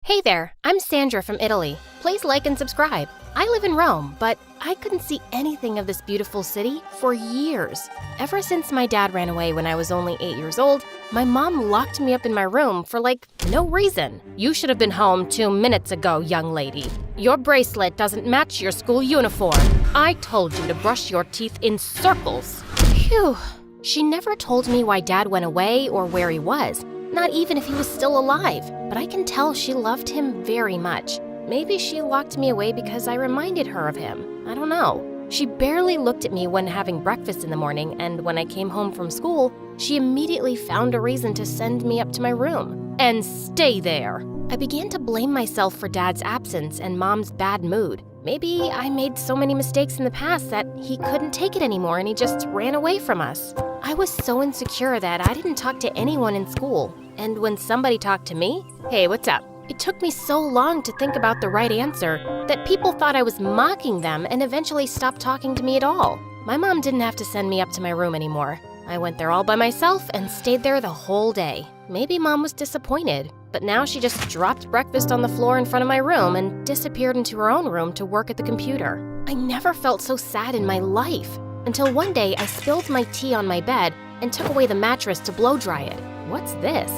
Hey there, I'm Sandra from Italy. Please like and subscribe. I live in Rome, but I couldn't see anything of this beautiful city for years. Ever since my dad ran away when I was only 8 years old, my mom locked me up in my room for no reason. You should have been home 2 minutes ago, young lady. Your bracelet doesn't match your school uniform. I told you to brush your teeth in circles. Phew. She never told me why dad went away or where he was, not even if he was still alive, but I can tell she loved him very much. Maybe she locked me away because I reminded her of him. I don't know. She barely looked at me when having breakfast in the morning, and when I came home from school, she immediately found a reason to send me up to my room. And stay there. I began to blame myself for Dad's absence and Mom's bad mood. Maybe I made so many mistakes in the past that he couldn't take it anymore and he just ran away from us. I was so insecure that I didn't talk to anyone in school. And when somebody talked to me, hey, what's up? It took me so long to think about the right answer that people thought I was mocking them and eventually stopped talking to me at all. My mom didn't have to send me up to my room anymore. I went there all by myself and stayed there the whole day. Maybe Mom was disappointed, but now she just dropped breakfast on the floor in front of my room and disappeared into her own room to work at the computer. I never felt so sad in my life until one day I spilled my tea on my bed and took away the mattress to blow dry it. What's this?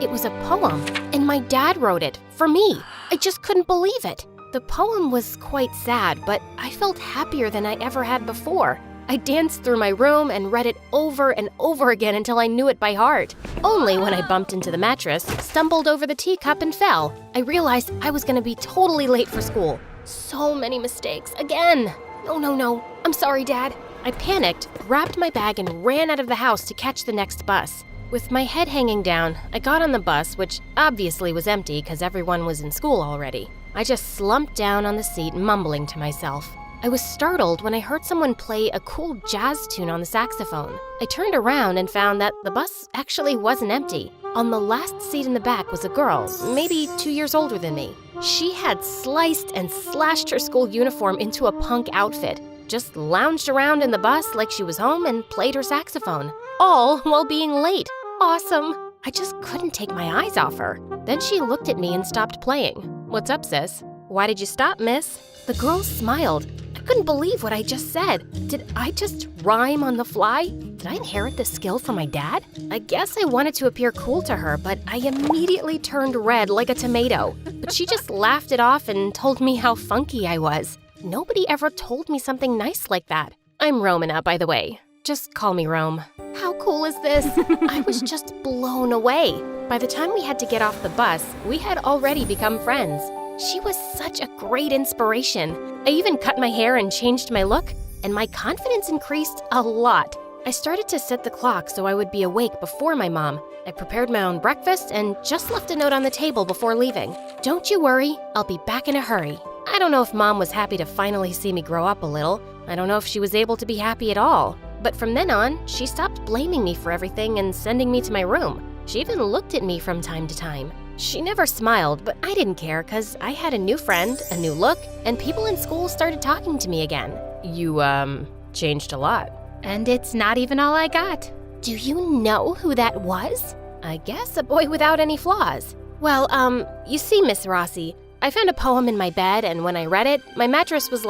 It was a poem, and my dad wrote it, for me. I just couldn't believe it. The poem was quite sad, but I felt happier than I ever had before. I danced through my room and read it over and over again until I knew it by heart. Only when I bumped into the mattress, stumbled over the teacup and fell, I realized I was gonna be totally late for school. So many mistakes, again. No, I'm sorry, Dad. I panicked, grabbed my bag, and ran out of the house to catch the next bus. With my head hanging down, I got on the bus, which obviously was empty because everyone was in school already. I just slumped down on the seat, mumbling to myself. I was startled when I heard someone play a cool jazz tune on the saxophone. I turned around and found that the bus actually wasn't empty. On the last seat in the back was a girl, maybe 2 years older than me. She had sliced and slashed her school uniform into a punk outfit, just lounged around in the bus like she was home and played her saxophone, all while being late. Awesome! I just couldn't take my eyes off her. Then she looked at me and stopped playing. What's up, sis? Why did you stop, miss? The girl smiled. I couldn't believe what I just said. Did I just rhyme on the fly? Did I inherit this skill from my dad? I guess I wanted to appear cool to her, but I immediately turned red like a tomato. But she just laughed it off and told me how funky I was. Nobody ever told me something nice like that. I'm Romana, by the way. Just call me Rome. How cool is this? I was just blown away. By the time we had to get off the bus, we had already become friends. She was such a great inspiration. I even cut my hair and changed my look, and my confidence increased a lot. I started to set the clock so I would be awake before my mom. I prepared my own breakfast and just left a note on the table before leaving. Don't you worry, I'll be back in a hurry. I don't know if Mom was happy to finally see me grow up a little. I don't know if she was able to be happy at all. But from then on, she stopped blaming me for everything and sending me to my room. She even looked at me from time to time. She never smiled, but I didn't care because I had a new friend, a new look, and people in school started talking to me again. You, changed a lot. And it's not even all I got. Do you know who that was? I guess a boy without any flaws. Well, you see, Miss Rossi, I found a poem in my bed, and when I read it, my mattress was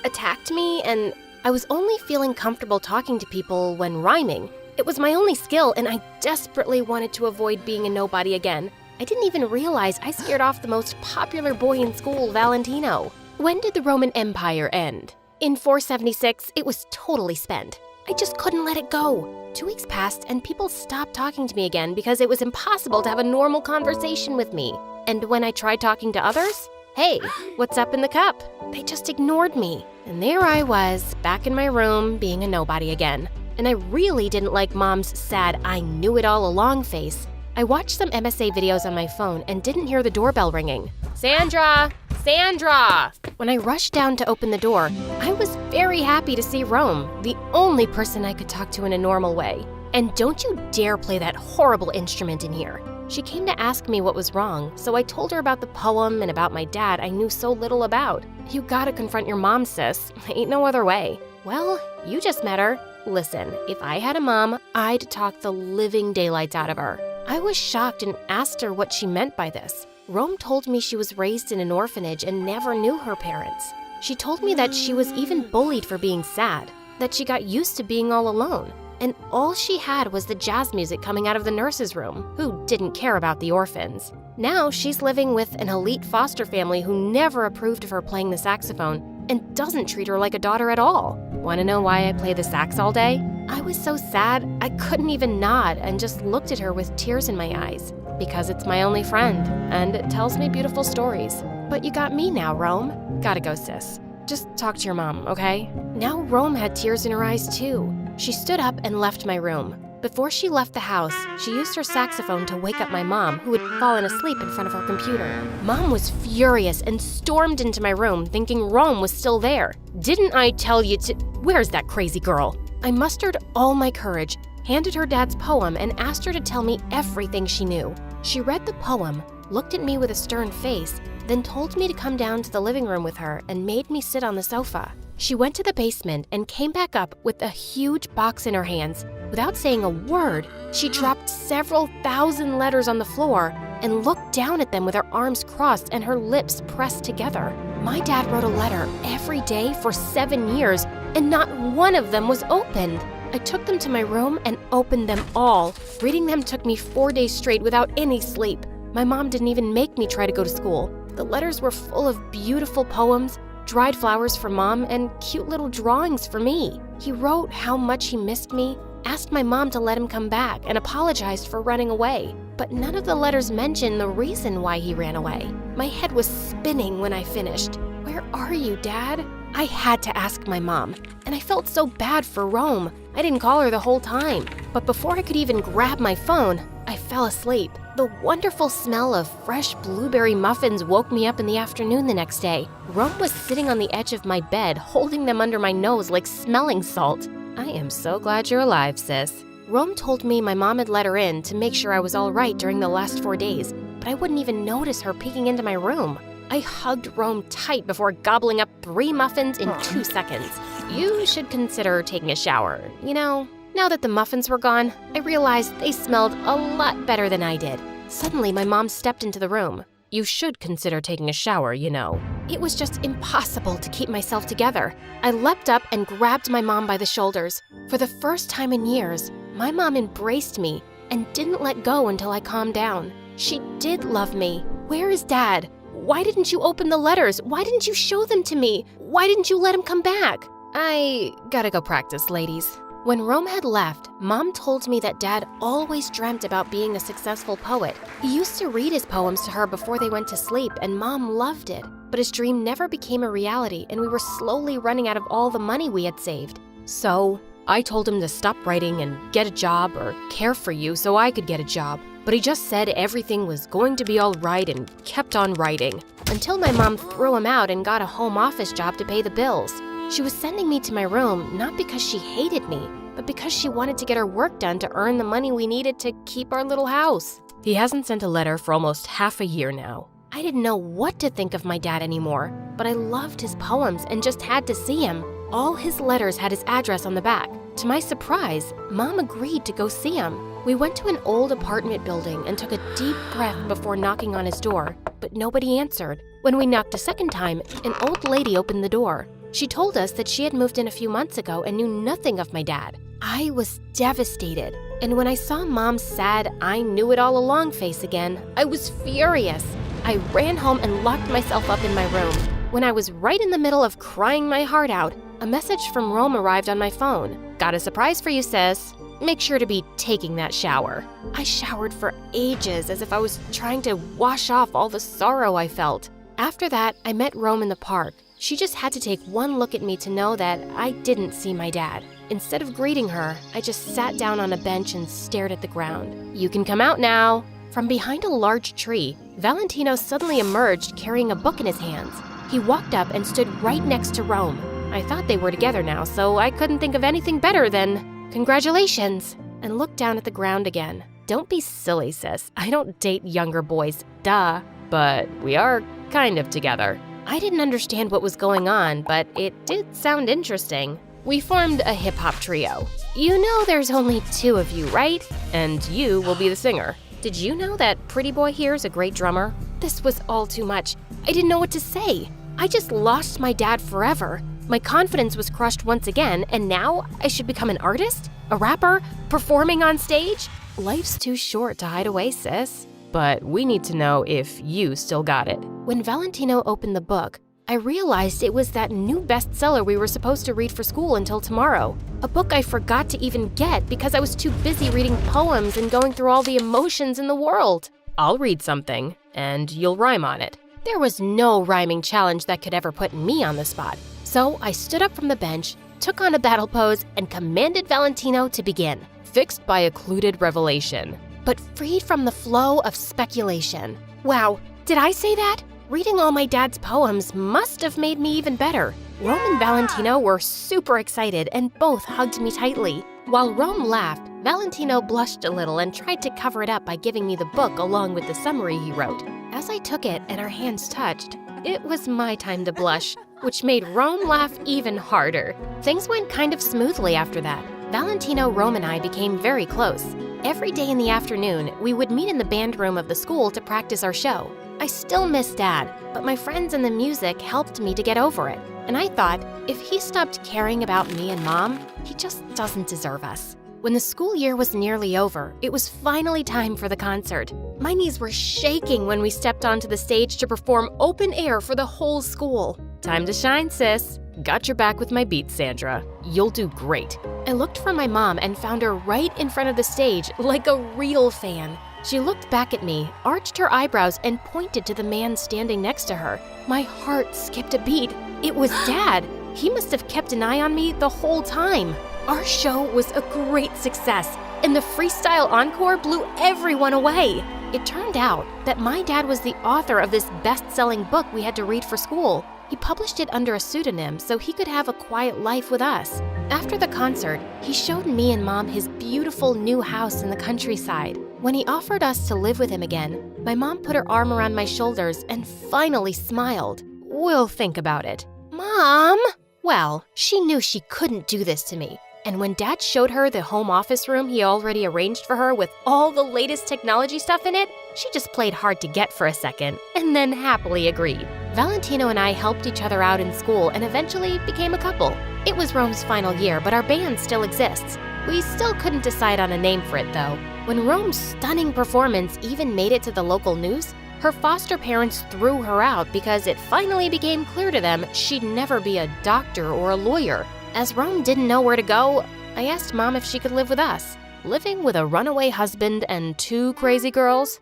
attacked me, and I was only feeling comfortable talking to people when rhyming. It was my only skill, and I desperately wanted to avoid being a nobody again. I didn't even realize I scared off the most popular boy in school, Valentino. When did the Roman Empire end? In 476, it was totally spent. I just couldn't let it go. 2 weeks passed, and people stopped talking to me again because it was impossible to have a normal conversation with me. And when I tried talking to others, hey, what's up in the cup? They just ignored me. And there I was, back in my room, being a nobody again. And I really didn't like Mom's sad, I knew it all along face. I watched some MSA videos on my phone and didn't hear the doorbell ringing. Sandra! Sandra! When I rushed down to open the door, I was very happy to see Rome, the only person I could talk to in a normal way. And don't you dare play that horrible instrument in here. She came to ask me what was wrong, so I told her about the poem and about my dad I knew so little about. You gotta confront your mom, sis. Ain't no other way. Well, you just met her. Listen, if I had a mom, I'd talk the living daylights out of her. I was shocked and asked her what she meant by this. Rome told me she was raised in an orphanage and never knew her parents. She told me that she was even bullied for being sad, that she got used to being all alone, and all she had was the jazz music coming out of the nurse's room, who didn't care about the orphans. Now she's living with an elite foster family who never approved of her playing the saxophone and doesn't treat her like a daughter at all. Want to know why I play the sax all day? I was so sad I couldn't even nod and just looked at her with tears in my eyes. Because it's my only friend, and it tells me beautiful stories. But you got me now, Rome. Gotta go, sis. Just talk to your mom, okay? Now Rome had tears in her eyes too. She stood up and left my room. Before she left the house, she used her saxophone to wake up my mom, who had fallen asleep in front of her computer. Mom was furious and stormed into my room, thinking Rome was still there. Didn't I tell you to— Where's that crazy girl? I mustered all my courage, handed her dad's poem, and asked her to tell me everything she knew. She read the poem, looked at me with a stern face, then told me to come down to the living room with her and made me sit on the sofa. She went to the basement and came back up with a huge box in her hands. Without saying a word, she dropped several thousand letters on the floor and looked down at them with her arms crossed and her lips pressed together. My dad wrote a letter every day for 7 years, and not one of them was opened. I took them to my room and opened them all. Reading them took me 4 days straight without any sleep. My mom didn't even make me try to go to school. The letters were full of beautiful poems, dried flowers for Mom, and cute little drawings for me. He wrote how much he missed me, asked my mom to let him come back, and apologized for running away. But none of the letters mentioned the reason why he ran away. My head was spinning when I finished. Where are you, Dad? I had to ask my mom, and I felt so bad for Rome. I didn't call her the whole time, but before I could even grab my phone, I fell asleep. The wonderful smell of fresh blueberry muffins woke me up in the afternoon the next day. Rome was sitting on the edge of my bed, holding them under my nose like smelling salt. I am so glad you're alive, sis. Rome told me my mom had let her in to make sure I was all right during the last 4 days, but I wouldn't even notice her peeking into my room. I hugged Rome tight before gobbling up 3 muffins in 2 seconds. You should consider taking a shower. You know, now that the muffins were gone, I realized they smelled a lot better than I did. Suddenly, my mom stepped into the room. You should consider taking a shower, you know. It was just impossible to keep myself together. I leapt up and grabbed my mom by the shoulders. For the first time in years, my mom embraced me and didn't let go until I calmed down. She did love me. Where is Dad? Why didn't you open the letters? Why didn't you show them to me? Why didn't you let him come back? I gotta go practice, ladies. When Rome had left, Mom told me that Dad always dreamt about being a successful poet. He used to read his poems to her before they went to sleep, and Mom loved it. But his dream never became a reality, and we were slowly running out of all the money we had saved. So I told him to stop writing and get a job or care for you so I could get a job. But he just said everything was going to be all right and kept on writing. Until my mom threw him out and got a home office job to pay the bills. She was sending me to my room not because she hated me, but because she wanted to get her work done to earn the money we needed to keep our little house. He hasn't sent a letter for almost half a year now. I didn't know what to think of my dad anymore, but I loved his poems and just had to see him. All his letters had his address on the back. To my surprise, Mom agreed to go see him. We went to an old apartment building and took a deep breath before knocking on his door, but nobody answered. When we knocked a second time, an old lady opened the door. She told us that she had moved in a few months ago and knew nothing of my dad. I was devastated, and when I saw Mom's sad, I knew it all along face again, I was furious. I ran home and locked myself up in my room. When I was right in the middle of crying my heart out, a message from Rome arrived on my phone. Got a surprise for you, sis. Make sure to be taking that shower. I showered for ages as if I was trying to wash off all the sorrow I felt. After that, I met Rome in the park. She just had to take one look at me to know that I didn't see my dad. Instead of greeting her, I just sat down on a bench and stared at the ground. You can come out now. From behind a large tree, Valentino suddenly emerged carrying a book in his hands. He walked up and stood right next to Rome. I thought they were together now, so I couldn't think of anything better than, "Congratulations," and looked down at the ground again. Don't be silly, sis. I don't date younger boys, duh. But we are kind of together. I didn't understand what was going on, but it did sound interesting. We formed a hip-hop trio. You know there's only 2 of you, right? And you will be the singer. Did you know that Pretty Boy here is a great drummer? This was all too much. I didn't know what to say. I just lost my dad forever. My confidence was crushed once again, and now I should become an artist? A rapper? Performing on stage? Life's too short to hide away, sis. But we need to know if you still got it. When Valentino opened the book, I realized it was that new bestseller we were supposed to read for school until tomorrow. A book I forgot to even get because I was too busy reading poems and going through all the emotions in the world. I'll read something, and you'll rhyme on it. There was no rhyming challenge that could ever put me on the spot. So I stood up from the bench, took on a battle pose, and commanded Valentino to begin. Fixed by occluded revelation, but freed from the flow of speculation. Wow, did I say that? Reading all my dad's poems must have made me even better. Rome and Valentino were super excited and both hugged me tightly. While Rome laughed, Valentino blushed a little and tried to cover it up by giving me the book along with the summary he wrote. As I took it and our hands touched, it was my time to blush, which made Rome laugh even harder. Things went kind of smoothly after that. Valentino, Rome, and I became very close. Every day in the afternoon, we would meet in the band room of the school to practice our show. I still miss Dad, but my friends and the music helped me to get over it. And I thought, if he stopped caring about me and Mom, he just doesn't deserve us. When the school year was nearly over, it was finally time for the concert. My knees were shaking when we stepped onto the stage to perform open air for the whole school. Time to shine, sis. Got your back with my beats, Sandra. You'll do great. I looked for my mom and found her right in front of the stage like a real fan. She looked back at me, arched her eyebrows, and pointed to the man standing next to her. My heart skipped a beat. It was Dad. He must have kept an eye on me the whole time. Our show was a great success, and the freestyle encore blew everyone away. It turned out that my dad was the author of this best-selling book we had to read for school. He published it under a pseudonym so he could have a quiet life with us. After the concert, he showed me and Mom his beautiful new house in the countryside. When he offered us to live with him again, my mom put her arm around my shoulders and finally smiled. We'll think about it. Mom! Well, she knew she couldn't do this to me. And when Dad showed her the home office room he already arranged for her with all the latest technology stuff in it, she just played hard to get for a second and then happily agreed. Valentino and I helped each other out in school and eventually became a couple. It was Rome's final year, but our band still exists. We still couldn't decide on a name for it, though. When Rome's stunning performance even made it to the local news, her foster parents threw her out because it finally became clear to them she'd never be a doctor or a lawyer. As Rome didn't know where to go, I asked Mom if she could live with us. Living with a runaway husband and 2 crazy girls?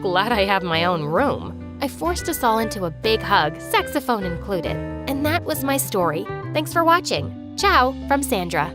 Glad I have my own room. I forced us all into a big hug, saxophone included. And that was my story. Thanks for watching. Ciao from Sandra.